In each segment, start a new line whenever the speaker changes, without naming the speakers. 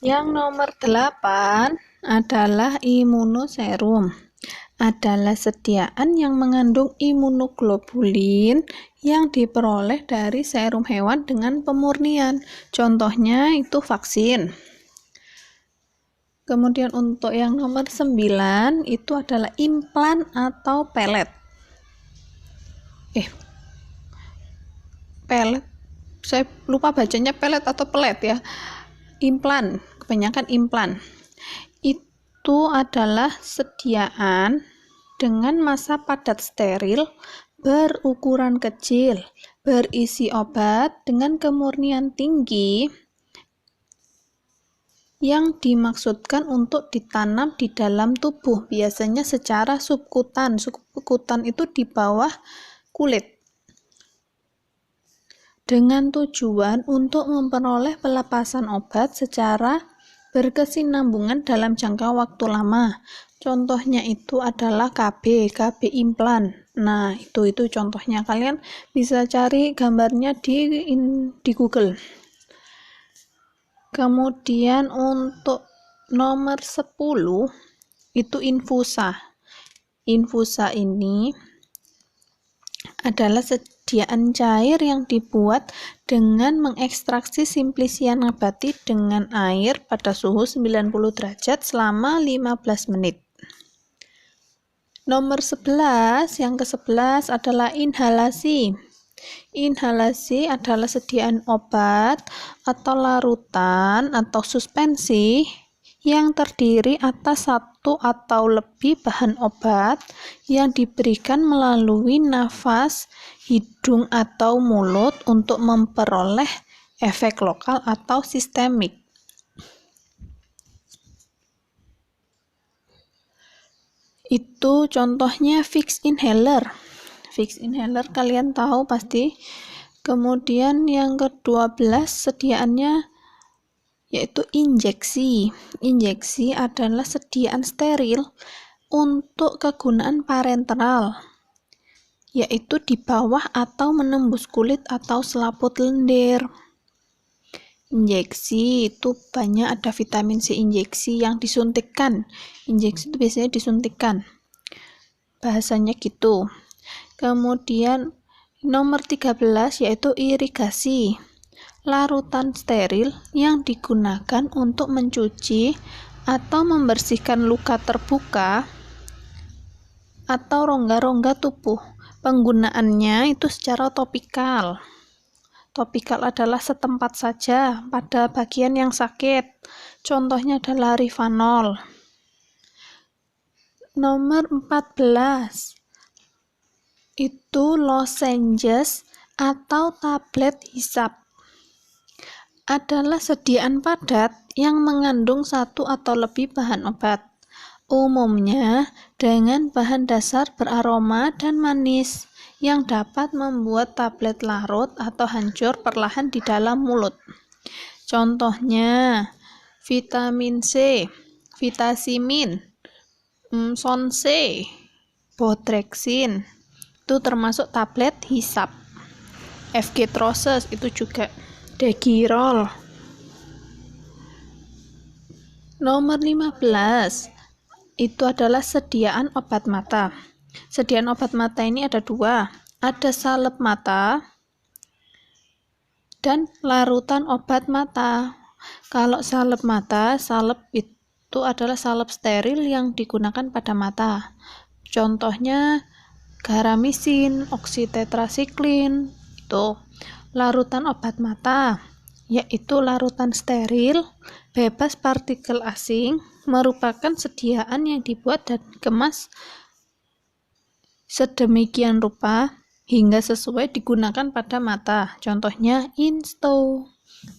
Yang nomor 8 adalah imunoserum. Adalah sediaan yang mengandung imunoglobulin yang diperoleh dari serum hewan dengan pemurnian. Contohnya itu vaksin. Kemudian untuk yang nomor 9 itu adalah implan atau pelet. Pelet. Saya lupa bacanya pelet atau pelet ya. Implan, kebanyakan implan. Itu adalah sediaan dengan massa padat steril, berukuran kecil, berisi obat dengan kemurnian tinggi yang dimaksudkan untuk ditanam di dalam tubuh, biasanya secara subkutan. Subkutan itu di bawah kulit, dengan tujuan untuk memperoleh pelepasan obat secara berkesinambungan dalam jangka waktu lama. Contohnya itu adalah KB implan. Nah, itu contohnya. Kalian bisa cari gambarnya di Google. Kemudian untuk nomor 10 itu infusa. Infusa ini adalah sediaan cair yang dibuat dengan mengekstraksi Simplicium nabati dengan air pada suhu 90 derajat selama 15 menit. Nomor 11, yang ke-11 adalah inhalasi. Inhalasi adalah sediaan obat atau larutan atau suspensi yang terdiri atas satu atau lebih bahan obat yang diberikan melalui nafas, hidung atau mulut untuk memperoleh efek lokal atau sistemik. Itu contohnya Vicks inhaler. Vicks inhaler kalian tahu pasti. Kemudian yang ke-12 sediaannya yaitu injeksi. Injeksi adalah sediaan steril untuk kegunaan parenteral, yaitu di bawah atau menembus kulit atau selaput lendir. Injeksi itu banyak, ada vitamin C injeksi yang disuntikkan. Injeksi itu biasanya disuntikkan, bahasanya gitu. Kemudian nomor 13 yaitu irigasi. Larutan steril yang digunakan untuk mencuci atau membersihkan luka terbuka atau rongga-rongga tubuh. Penggunaannya itu secara topikal. Topikal adalah setempat saja pada bagian yang sakit. Contohnya adalah Rivanol. Nomor 14 itu lozenges atau tablet hisap. Adalah sediaan padat yang mengandung satu atau lebih bahan obat, umumnya dengan bahan dasar beraroma dan manis yang dapat membuat tablet larut atau hancur perlahan di dalam mulut. Contohnya vitamin C, Vitasimin, Sonse, Bodrexin, itu termasuk tablet hisap. F-Gastroses itu juga. Degirol. Nomor 15 itu adalah sediaan obat mata. Sediaan obat mata ini ada dua, ada salep mata dan larutan obat mata. Kalau salep mata, salep itu adalah salep steril yang digunakan pada mata. Contohnya garamisin, oksitetrasiklin, itu. Larutan obat mata yaitu larutan steril, bebas partikel asing, merupakan sediaan yang dibuat dan dikemas sedemikian rupa hingga sesuai digunakan pada mata. Contohnya Insto,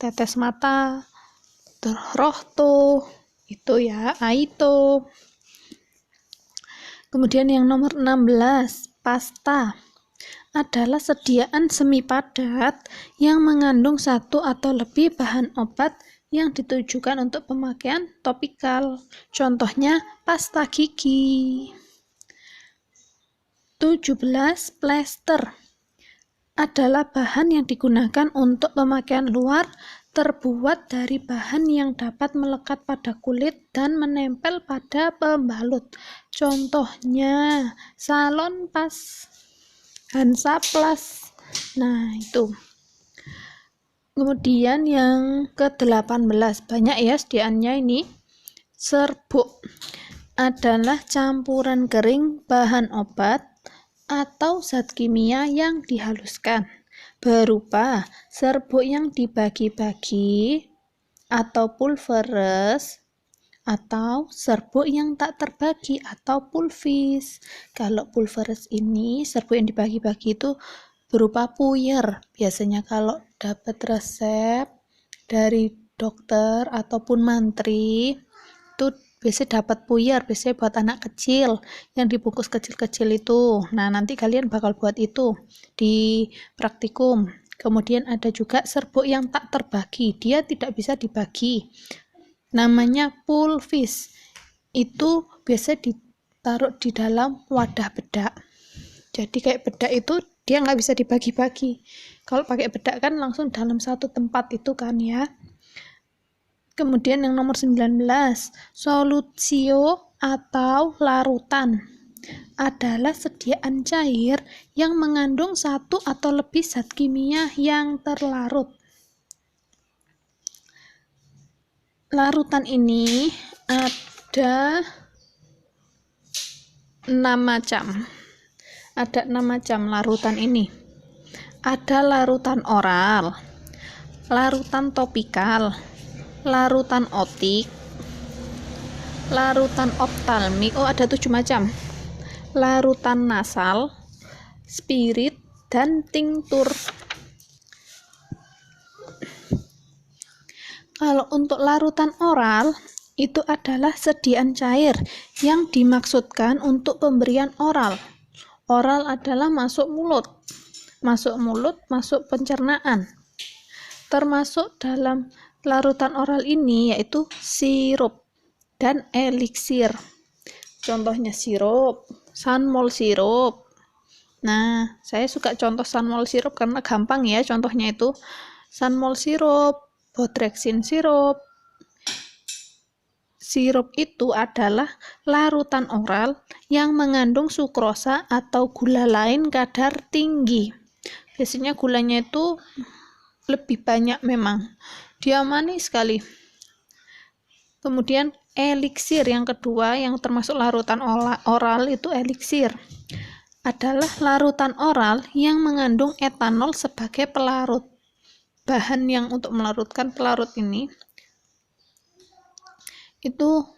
tetes mata, Rohto, itu ya, Aito. Kemudian yang nomor 16, pasta adalah sediaan semi padat yang mengandung satu atau lebih bahan obat yang ditujukan untuk pemakaian topikal. Contohnya pasta gigi. 17, plester adalah bahan yang digunakan untuk pemakaian luar terbuat dari bahan yang dapat melekat pada kulit dan menempel pada pembalut. Contohnya Salon Pas, Hansaplast. Nah, itu. Kemudian yang ke-18, banyak ya sediaannya ini. Serbuk adalah campuran kering bahan obat atau zat kimia yang dihaluskan, berupa serbuk yang dibagi-bagi atau pulveres, atau serbuk yang tak terbagi atau pulvis. Kalau pulveres ini serbuk yang dibagi-bagi itu berupa puyer. Biasanya kalau dapat resep dari dokter ataupun mantri itu biasanya dapat puyer, biasanya buat anak kecil yang dibungkus kecil-kecil itu. Nah, nanti kalian bakal buat itu di praktikum. Kemudian ada juga serbuk yang tak terbagi, dia tidak bisa dibagi, namanya pulvis. Itu biasa ditaruh di dalam wadah bedak, jadi kayak bedak itu dia nggak bisa dibagi-bagi. Kalau pakai bedak kan langsung dalam satu tempat itu kan ya. Kemudian yang nomor 19, solusio atau larutan adalah sediaan cair yang mengandung satu atau lebih zat kimia yang terlarut. Larutan ini ada 6 macam. Ada 6 macam larutan ini. Ada larutan oral, larutan topikal, larutan otik, larutan optalmik, ada 7 macam, larutan nasal, spirit, dan tinktur. Kalau untuk larutan oral, itu adalah sediaan cair yang dimaksudkan untuk pemberian oral. Oral adalah masuk mulut, masuk pencernaan. Termasuk dalam larutan oral ini yaitu sirup dan eliksir. Contohnya sirup, sunmol sirup. Nah, saya suka contoh sunmol sirup karena gampang ya contohnya itu. Sunmol sirup, Bodrexin sirup. Sirup itu adalah larutan oral yang mengandung sukrosa atau gula lain kadar tinggi. Biasanya gulanya itu lebih banyak memang, dia manis sekali. Kemudian eliksir yang kedua yang termasuk larutan oral itu eliksir adalah larutan oral yang mengandung etanol sebagai pelarut. Bahan yang untuk melarutkan pelarut ini itu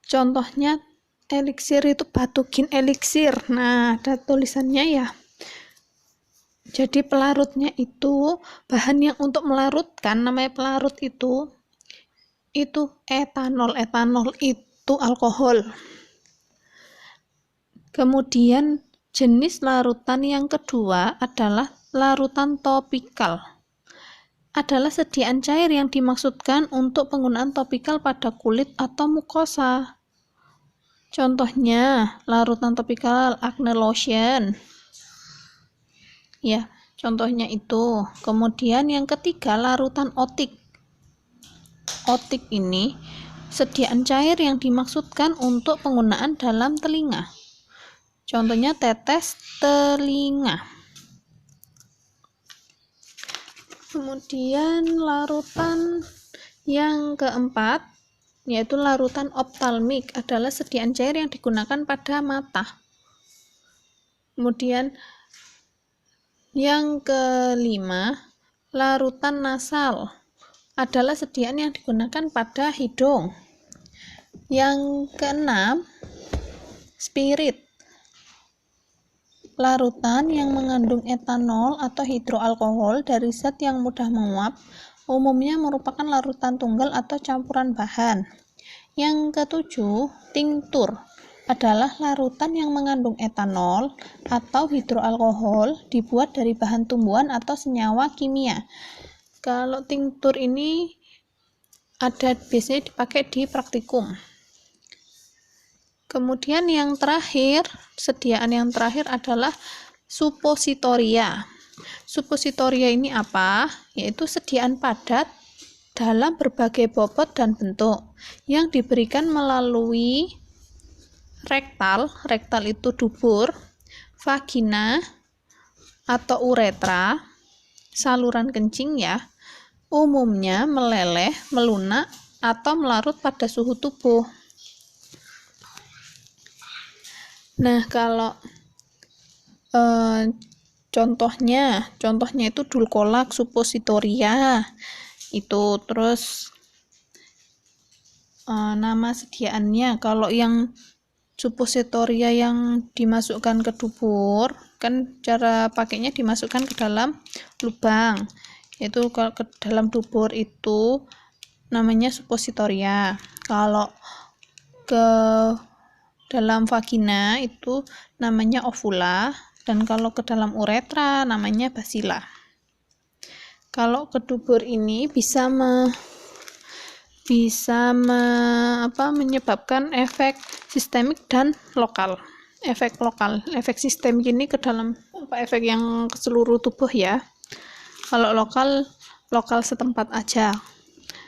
contohnya eliksir itu Batugin eliksir. Nah, ada tulisannya ya. Jadi pelarutnya itu bahan yang untuk melarutkan, namanya pelarut itu etanol. Etanol itu alkohol. Kemudian jenis larutan yang kedua adalah larutan topikal. Adalah sediaan cair yang dimaksudkan untuk penggunaan topikal pada kulit atau mukosa. Contohnya larutan topikal acne lotion. Ya, contohnya itu. Kemudian yang ketiga larutan otik. Otik ini sediaan cair yang dimaksudkan untuk penggunaan dalam telinga. Contohnya tetes telinga. Kemudian larutan yang keempat yaitu larutan optalmik, adalah sediaan cair yang digunakan pada mata. Kemudian yang kelima, larutan nasal adalah sediaan yang digunakan pada hidung. Yang keenam, spirit, larutan yang mengandung etanol atau hidroalkohol dari zat yang mudah menguap, umumnya merupakan larutan tunggal atau campuran bahan. Yang ketujuh, tinktur adalah larutan yang mengandung etanol atau hidroalkohol dibuat dari bahan tumbuhan atau senyawa kimia. Kalau tinktur ini biasanya dipakai di praktikum. Kemudian yang terakhir, sediaan yang terakhir adalah supositoria. Suppositoria ini apa? Yaitu sediaan padat dalam berbagai bobot dan bentuk yang diberikan melalui rektal itu dubur, vagina atau uretra, saluran kencing ya, umumnya meleleh, melunak, atau melarut pada suhu tubuh. Nah, kalau contohnya itu dulkolak, suppositoria itu. Terus nama sediaannya, kalau yang suppositoria yang dimasukkan ke dubur, kan cara pakainya dimasukkan ke dalam lubang, itu kalau ke dalam dubur itu namanya suppositoria. Kalau ke dalam vagina itu namanya ovula, dan kalau ke dalam uretra namanya basila. Kalau ke dubur ini bisa menyebabkan efek sistemik dan lokal. Efek sistemik ini ke dalam efek yang ke seluruh tubuh ya. Kalau lokal setempat aja.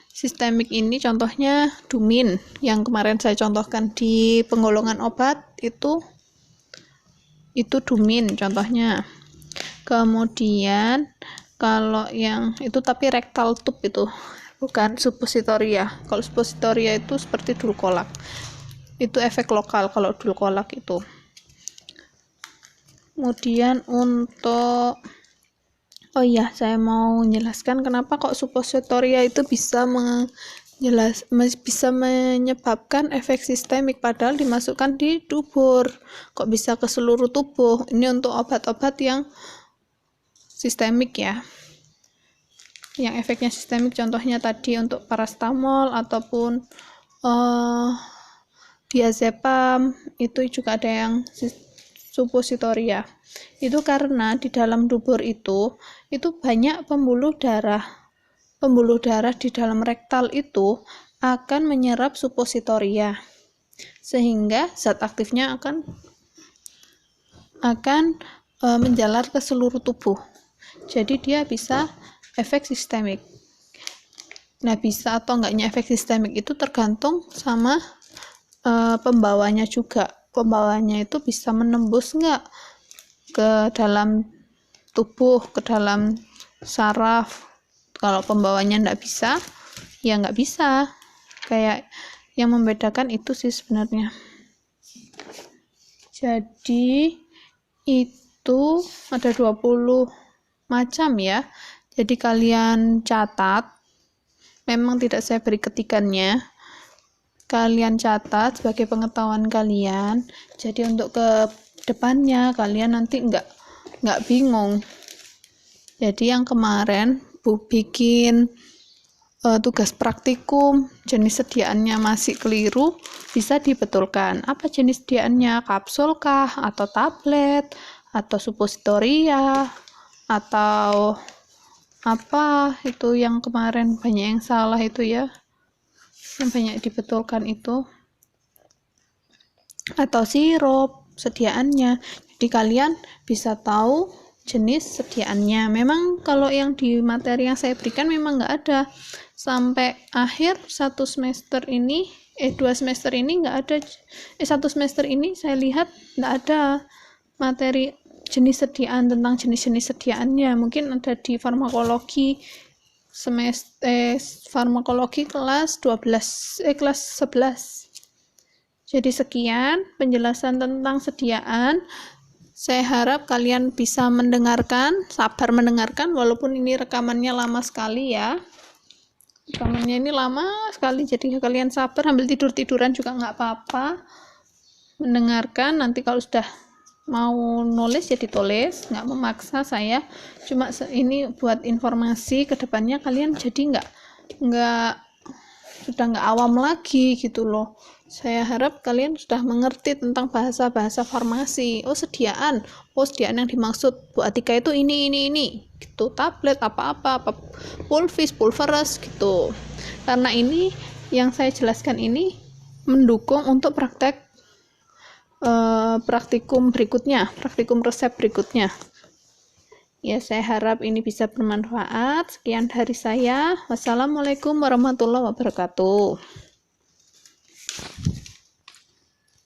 Sistemik ini contohnya Dumin yang kemarin saya contohkan di penggolongan obat, itu Dumin contohnya. Kemudian kalau yang itu tapi rektal tube itu, bukan suppositoria. Kalau suppositoria itu seperti dulkolak, itu efek lokal kalau dulkolak itu. Kemudian untuk saya mau menjelaskan kenapa kok suppositoria itu bisa menyebabkan efek sistemik padahal dimasukkan di dubur. Kok bisa ke seluruh tubuh? Ini untuk obat-obat yang sistemik ya. Yang efeknya sistemik contohnya tadi untuk paracetamol ataupun diazepam, itu juga ada yang suppositoria. Itu karena di dalam dubur itu banyak pembuluh darah di dalam rektal itu akan menyerap suppositoria, sehingga zat aktifnya akan menjalar ke seluruh tubuh. Jadi dia bisa efek sistemik. Nah, bisa atau enggaknya efek sistemik itu tergantung sama pembawanya juga. Pembawanya itu bisa menembus enggak ke dalam tubuh, ke dalam saraf. Kalau pembawanya enggak bisa, ya enggak bisa. Kayak yang membedakan itu sih sebenarnya. Jadi itu ada 20 macam ya. Jadi kalian catat, memang tidak saya beri ketikannya, kalian catat sebagai pengetahuan kalian. Jadi untuk ke depannya kalian nanti nggak bingung. Jadi yang kemarin bikin tugas praktikum jenis sediaannya masih keliru, bisa dibetulkan. Apa jenis sediaannya? Kapsul kah, atau tablet, atau suppositoria, atau apa itu yang kemarin banyak yang salah itu ya, yang banyak dibetulkan itu, atau sirup sediaannya. Jadi kalian bisa tahu jenis sediaannya. Memang kalau yang di materi yang saya berikan memang nggak ada sampai akhir 2 semester ini nggak ada. 1 semester ini saya lihat nggak ada materi jenis sediaan, tentang jenis-jenis sediaannya. Mungkin ada di farmakologi farmakologi kelas 11. Jadi sekian penjelasan tentang sediaan. Saya harap kalian bisa sabar mendengarkan, walaupun ini rekamannya lama sekali ya. Rekamannya ini lama sekali, jadi kalian sabar, sambil tidur-tiduran juga nggak apa-apa. Mendengarkan, nanti kalau sudah mau nulis ya ditulis, nggak memaksa saya. Cuma ini buat informasi, kedepannya kalian jadi sudah nggak awam lagi gitu loh. Saya harap kalian sudah mengerti tentang bahasa-bahasa farmasi. Sediaan yang dimaksud Bu Atika itu ini gitu, tablet apa pulveras gitu. Karena ini yang saya jelaskan ini mendukung untuk praktikum resep berikutnya. Ya, saya harap ini bisa bermanfaat. Sekian dari saya. Wassalamualaikum warahmatullahi wabarakatuh.